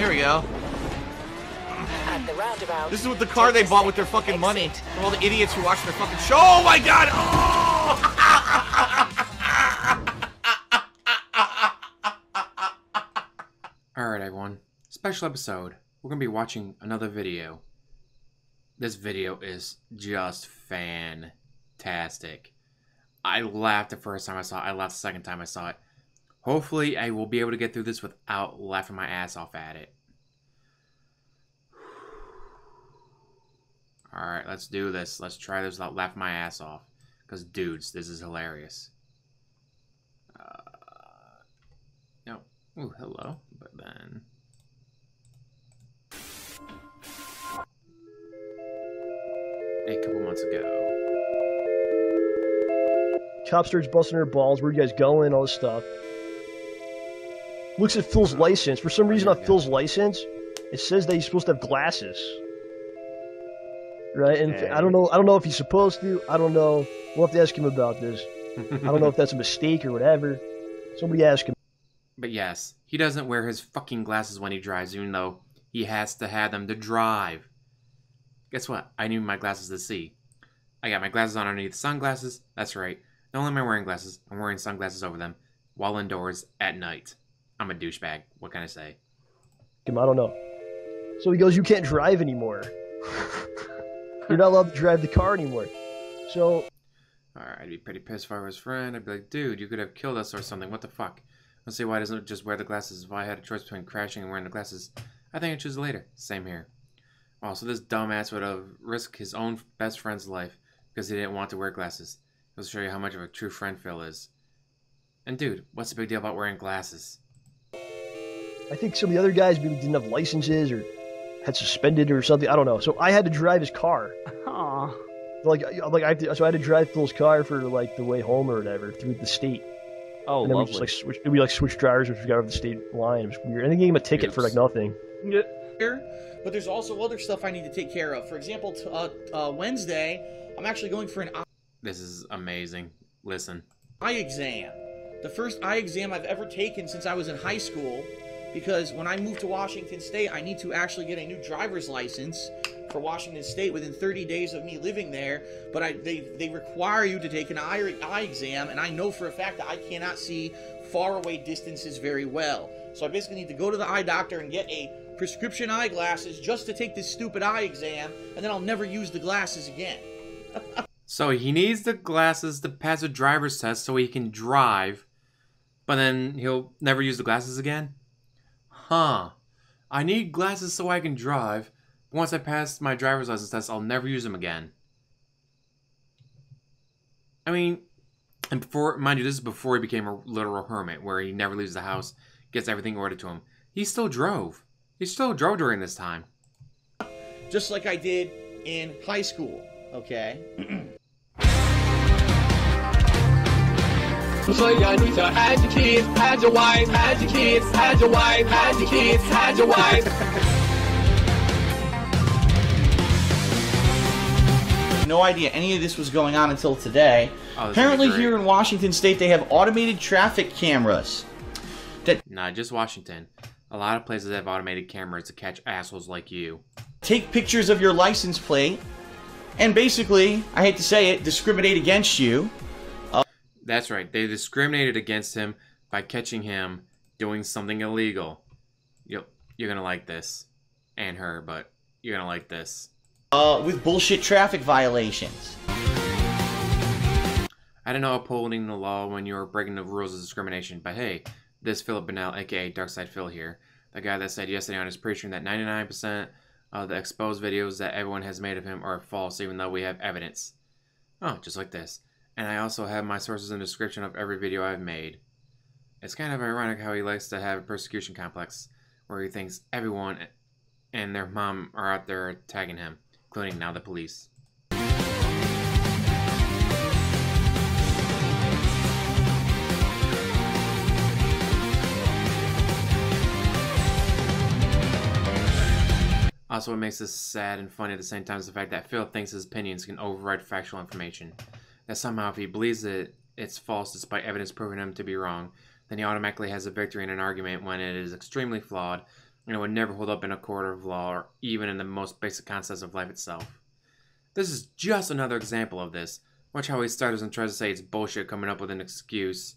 Here we go. At the roundabout, This is with the car they bought with their fucking money. For all the idiots who watch their fucking show. Oh my god! Oh! Alright everyone, special episode. We're going to be watching another video. This video is just fantastic. I laughed the first time I saw it. I laughed the second time I saw it. Hopefully I will be able to get through this without laughing my ass off at it. Alright, let's do this. Let's try this without laughing my ass off. Because dudes, this is hilarious. No. Ooh, hello. But then... a couple months ago. Cop starts busting her balls. Where you guys going? All this stuff. Looks at Phil's license. For some reason on Phil's license, it says that he's supposed to have glasses. Right? And I don't know if he's supposed to. I don't know. We'll have to ask him about this. I don't know if that's a mistake or whatever. Somebody ask him. But yes, he doesn't wear his fucking glasses when he drives, even though he has to have them to drive. Guess what? I need my glasses to see. I got my glasses on underneath sunglasses. That's right. Not only am I wearing glasses, I'm wearing sunglasses over them while indoors at night. I'm a douchebag. What can I say? I don't know. So he goes, you can't drive anymore. You're not allowed to drive the car anymore. So... Alright, I'd be pretty pissed if I was his friend. I'd be like, dude, you could have killed us or something. What the fuck? Let's see why doesn't it just wear the glasses. If I had a choice between crashing and wearing the glasses, I think I'd choose later. Same here. Also, this dumbass would have risked his own best friend's life because he didn't want to wear glasses. It'll show you how much of a true friend Phil is. And dude, what's the big deal about wearing glasses? I think some of the other guys maybe didn't have licenses or had suspended or something. I don't know. So I had to drive his car. Aww. So I had to drive Phil's car for like the way home or whatever through the state. Oh, and then lovely. we just switch drivers, which we got over the state line. It was weird. And they gave him a ticket for like nothing. Yeah. But there's also other stuff I need to take care of. For example, Wednesday, I'm actually going for an This is amazing. Listen. eye exam. The first eye exam I've ever taken since I was in high school. Because when I moved to Washington State, I need to actually get a new driver's license for Washington State within 30 days of me living there. But they require you to take an eye exam, and I know for a fact that I cannot see far away distances very well. So I basically need to go to the eye doctor and get a prescription eyeglasses just to take this stupid eye exam, and then I'll never use the glasses again. So he needs the glasses to pass a driver's test so he can drive, but then he'll never use the glasses again? Huh. I need glasses so I can drive. But once I pass my driver's license test, I'll never use them again. I mean, and before, mind you, this is before he became a literal hermit, where he never leaves the house, gets everything ordered to him. He still drove. He still drove during this time. Just like I did in high school, okay? So you need to add your kids, add your wife, add your kids, add your wife, add your kids, add your wife. No idea any of this was going on until today. Oh, apparently here in Washington State they have automated traffic cameras. Not just Washington. A lot of places have automated cameras to catch assholes like you. Take pictures of your license plate and basically, I hate to say it, discriminate against you. That's right. They discriminated against him by catching him doing something illegal. You're gonna like this. And her, but you're gonna like this. With bullshit traffic violations. I don't know upholding the law when you're breaking the rules of discrimination, but hey, this Philip Bennell, aka Darkside Phil here, the guy that said yesterday on his pre-stream that 99% of the exposed videos that everyone has made of him are false, even though we have evidence. Oh, just like this. And I also have my sources in the description of every video I've made. It's kind of ironic how he likes to have a persecution complex, where he thinks everyone and their mom are out there tagging him, including now the police. Also, what makes this sad and funny at the same time is the fact that Phil thinks his opinions can override factual information. That somehow if he believes that it's false despite evidence proving him to be wrong, then he automatically has a victory in an argument when it is extremely flawed, and it would never hold up in a court of law or even in the most basic concepts of life itself. This is just another example of this. Watch how he stutters and tries to say it's bullshit coming up with an excuse,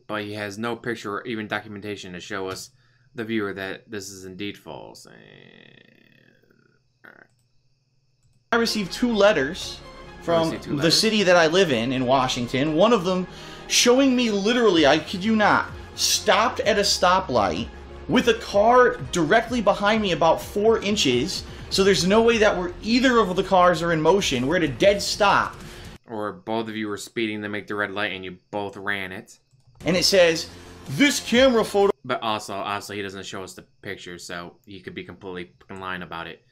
but he has no picture or even documentation to show us, the viewer, that this is indeed false. I received 2 letters from the city that I live in Washington. One of them showing me literally, I kid you not, stopped at a stoplight with a car directly behind me about 4 inches. So there's no way that either of the cars are in motion. We're at a dead stop. Or both of you were speeding to make the red light and you both ran it. And it says, this camera photo... But also, obviously, he doesn't show us the picture, so he could be completely lying about it.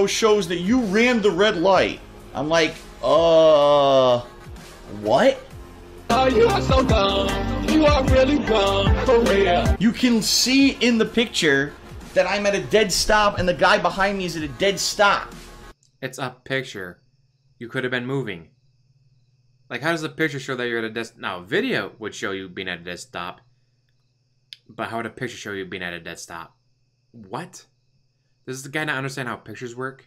...shows that you ran the red light. I'm like, what? Oh, you are so dumb. You are really dumb, for real. You can see in the picture that I'm at a dead stop and the guy behind me is at a dead stop. It's a picture. You could have been moving. Like, how does the picture show that you're at a dead stop? Now, a video would show you being at a dead stop. But how would a picture show you being at a dead stop? What? Does the guy not understand how pictures work?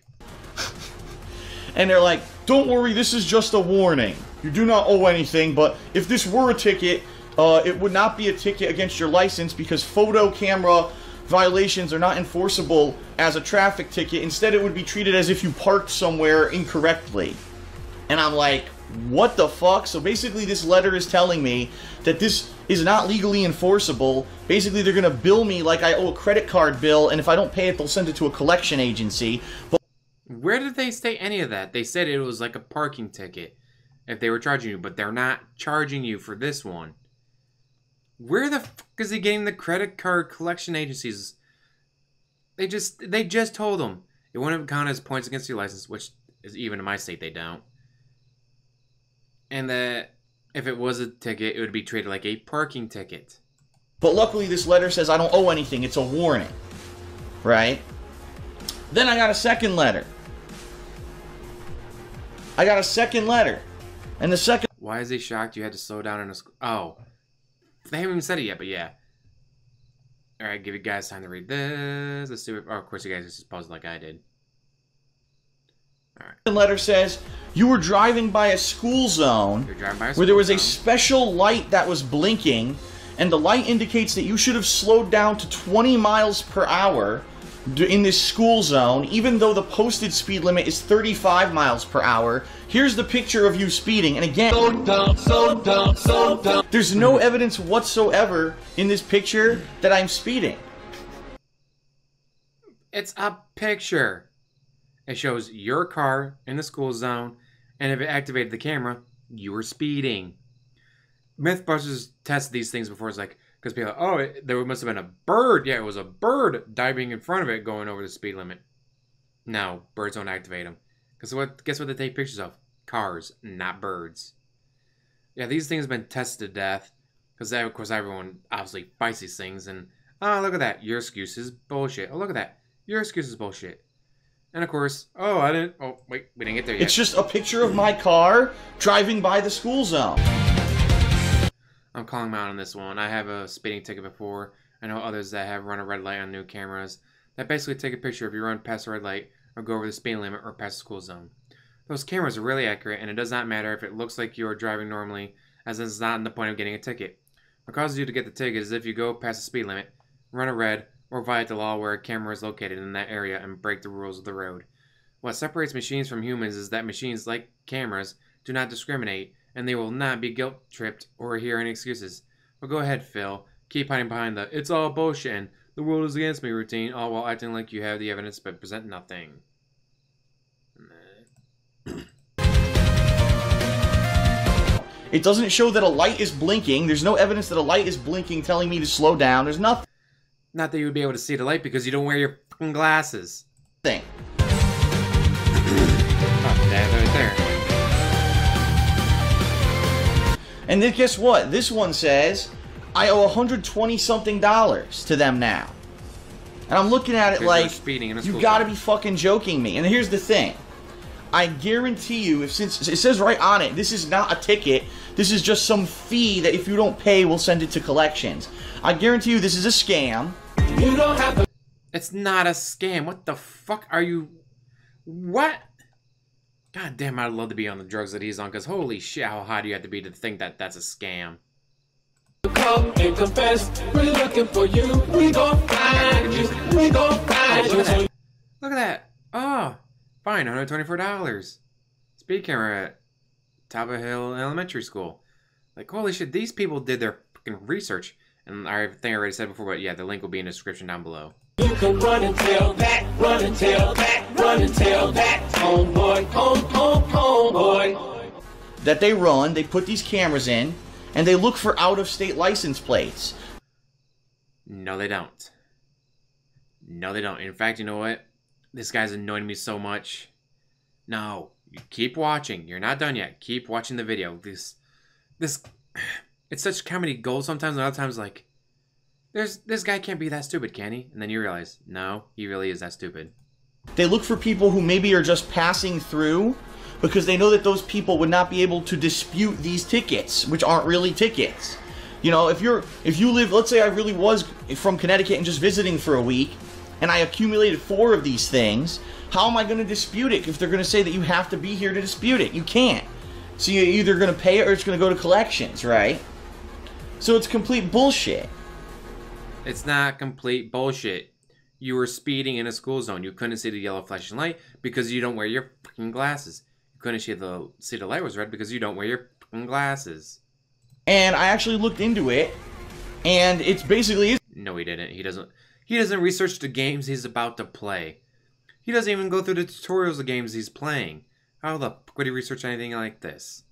And they're like, don't worry, this is just a warning. You do not owe anything, but if this were a ticket, it would not be a ticket against your license because photo camera violations are not enforceable as a traffic ticket. Instead, it would be treated as if you parked somewhere incorrectly. And I'm like, what the fuck? So basically, this letter is telling me that this is not legally enforceable. Basically, they're going to bill me like I owe a credit card bill, and if I don't pay it, they'll send it to a collection agency. But where did they state any of that? They said it was like a parking ticket if they were charging you, but they're not charging you for this one. Where the fuck is he getting the credit card collection agencies? They just told him it wouldn't count as points against your license, which is even in my state they don't. And that if it was a ticket, it would be treated like a parking ticket. But luckily, this letter says I don't owe anything. It's a warning, right? Then I got a second letter. And the second... Why is he shocked you had to slow down in a... Oh. They haven't even said it yet, but yeah. Alright, give you guys time to read this. Let's see what... Oh, of course you guys just paused like I did. Alright. The letter says, you were driving by a school zone where there was a special light that was blinking, and the light indicates that you should have slowed down to 20 miles per hour in this school zone, even though the posted speed limit is 35 miles per hour. Here's the picture of you speeding, and again, So dumb. there's no evidence whatsoever in this picture that I'm speeding. It's a picture. It shows your car in the school zone, and if it activated the camera, you were speeding. Mythbusters tested these things before. It's like, because people are like, oh, there must have been a bird. Yeah, it was a bird diving in front of it going over the speed limit. No, birds don't activate them. Because guess what they take pictures of? Cars, not birds. Yeah, these things have been tested to death. Because, of course, everyone obviously fights these things. And, oh, look at that. Your excuse is bullshit. Oh, look at that. Your excuse is bullshit. And, of course, oh, wait, we didn't get there yet. It's just a picture of my car driving by the school zone. I'm calling him out on this one. I have a speeding ticket before. I know others that have run a red light on new cameras that basically take a picture if you run past a red light or go over the speed limit or past the school zone. Those cameras are really accurate, and it does not matter if it looks like you are driving normally, as this is not the point of getting a ticket. What causes you to get the ticket is if you go past the speed limit, run a red, or violate the law where a camera is located in that area and break the rules of the road. What separates machines from humans is that machines, like cameras, do not discriminate, and they will not be guilt-tripped or hear any excuses. But go ahead, Phil. Keep hiding behind the "it's all bullshit" and "the world is against me" routine, all while acting like you have the evidence but present nothing. It doesn't show that a light is blinking. There's no evidence that a light is blinking telling me to slow down. There's nothing. Not that you would be able to see the light because you don't wear your fucking glasses. Thing. Oh, that's right there. And then guess what? This one says I owe $120-something to them now. And I'm looking at it like, you gotta be fucking joking me. And here's the thing. I guarantee you, since it says right on it, this is not a ticket. This is just some fee that if you don't pay, we'll send it to collections. I guarantee you this is a scam. You don't have to. It's not a scam. What the fuck are you... What? God damn, I'd love to be on the drugs that he's on, because holy shit, how high do you have to be to think that that's a scam? Come and confess, we're looking for you. We gon' find you. We gon' find you. Look at that. Oh, fine, $124. Speed camera at Top of Hill Elementary School. Like, holy shit, these people did their fucking research. And I think I already said before, but yeah, the link will be in the description down below. You can run and tell that, run and tell that, run and tell that. Homeboy, homeboy. That they run, they put these cameras in, and they look for out-of-state license plates. No, they don't. No, they don't. In fact, you know what? This guy's annoying me so much. No, you keep watching. You're not done yet. Keep watching the video. This, it's such comedy gold sometimes, and other times like, this guy can't be that stupid, can he? And then you realize, no, he really is that stupid. They look for people who maybe are just passing through, because they know that those people would not be able to dispute these tickets, which aren't really tickets. You know, if you live, let's say I really was from Connecticut and just visiting for a week, and I accumulated 4 of these things, how am I going to dispute it if they're going to say that you have to be here to dispute it? You can't. So you're either going to pay it or it's going to go to collections, right? So it's complete bullshit. It's not complete bullshit. You were speeding in a school zone. You couldn't see the yellow flashing light because you don't wear your fucking glasses. You couldn't see the light was red because you don't wear your fucking glasses. And I actually looked into it, and it's basically... No, he didn't. He doesn't research the games he's about to play. He doesn't even go through the tutorials of games he's playing. How the fuck would he research anything like this?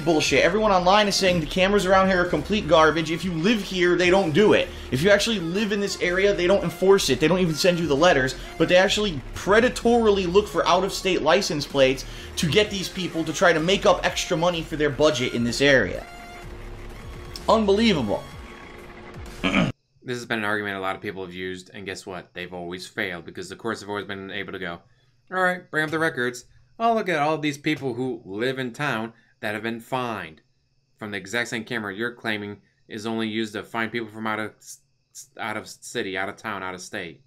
Bullshit. Everyone online is saying the cameras around here are complete garbage. If you live here, they don't do it. If you actually live in this area, they don't enforce it. They don't even send you the letters, but they actually predatorily look for out-of-state license plates to get these people to try to make up extra money for their budget in this area. Unbelievable. This has been an argument a lot of people have used, and guess what? They've always failed, because the courts have always been able to go, alright, bring up the records. Oh, look at all these people who live in town that have been fined from the exact same camera you're claiming is only used to find people from out of city, out of town, out of state.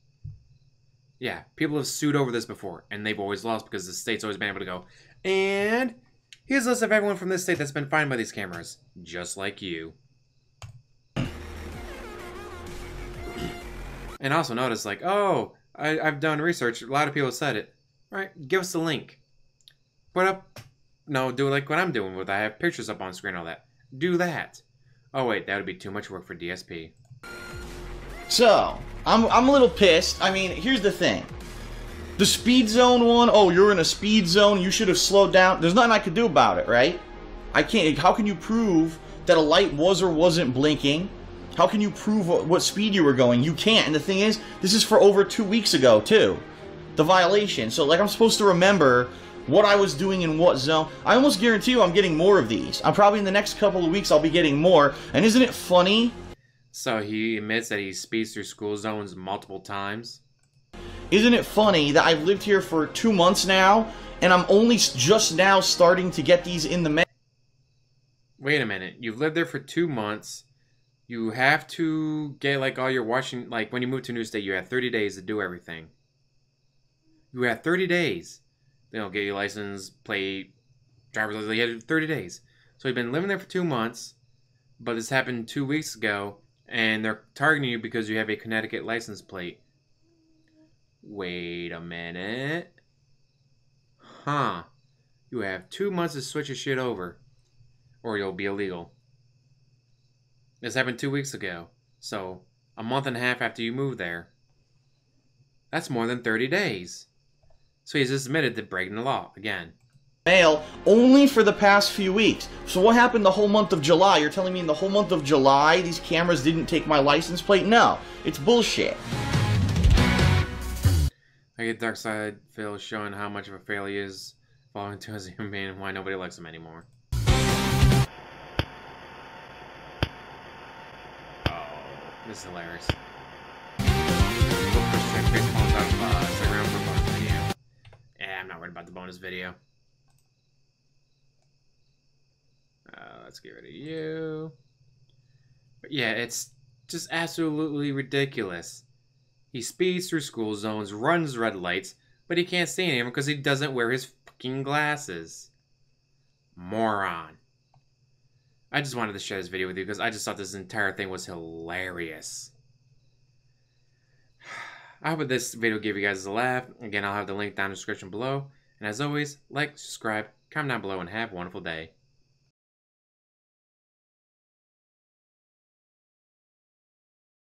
Yeah, people have sued over this before, and they've always lost because the state's always been able to go, and here's a list of everyone from this state that's been fined by these cameras, just like you. And also notice, like, oh, I've done research. A lot of people said it. All right, give us the link. Put up, no, do it like what I'm doing with I have pictures up on screen and all that. Do that. Oh wait, that would be too much work for DSP. So, I'm a little pissed. I mean, here's the thing. The speed zone one, oh, you're in a speed zone, you should have slowed down. There's nothing I could do about it, right? I can't, how can you prove that a light was or wasn't blinking? How can you prove what speed you were going? You can't. And the thing is, this is for over 2 weeks ago, too. The violation. So, like, I'm supposed to remember what I was doing in what zone. I almost guarantee you I'm getting more of these. I'm probably in the next couple of weeks I'll be getting more. And isn't it funny? So he admits that he speeds through school zones multiple times? Isn't it funny that I've lived here for 2 months now, and I'm only just now starting to get these in the mail? Wait a minute. You've lived there for 2 months. You have to get, like, all your washing... Like, when you move to a new state, you have 30 days to do everything. You have 30 days. They'll get your license, plate, driver's license. You have 30 days. So you've been living there for 2 months, but this happened 2 weeks ago, and they're targeting you because you have a Connecticut license plate. Wait a minute. Huh. You have 2 months to switch your shit over, or you'll be illegal. This happened 2 weeks ago, so a month and a half after you moved there. That's more than 30 days. So he's just admitted to breaking the law again. Mail only for the past few weeks. So what happened the whole month of July? You're telling me in the whole month of July these cameras didn't take my license plate? No, it's bullshit. I get Dark Side Phil showing how much of a fail he is falling to as a human being and why nobody likes him anymore. Oh, this is hilarious. Yeah, I'm not worried about the bonus video. Let's get rid of you. But yeah, it's just absolutely ridiculous. He speeds through school zones, runs red lights, but he can't see anyone because he doesn't wear his fucking glasses. Moron. I just wanted to share this video with you because I just thought this entire thing was hilarious. I hope this video gave you guys a laugh. Again, I'll have the link down in the description below. And as always, like, subscribe, comment down below, and have a wonderful day.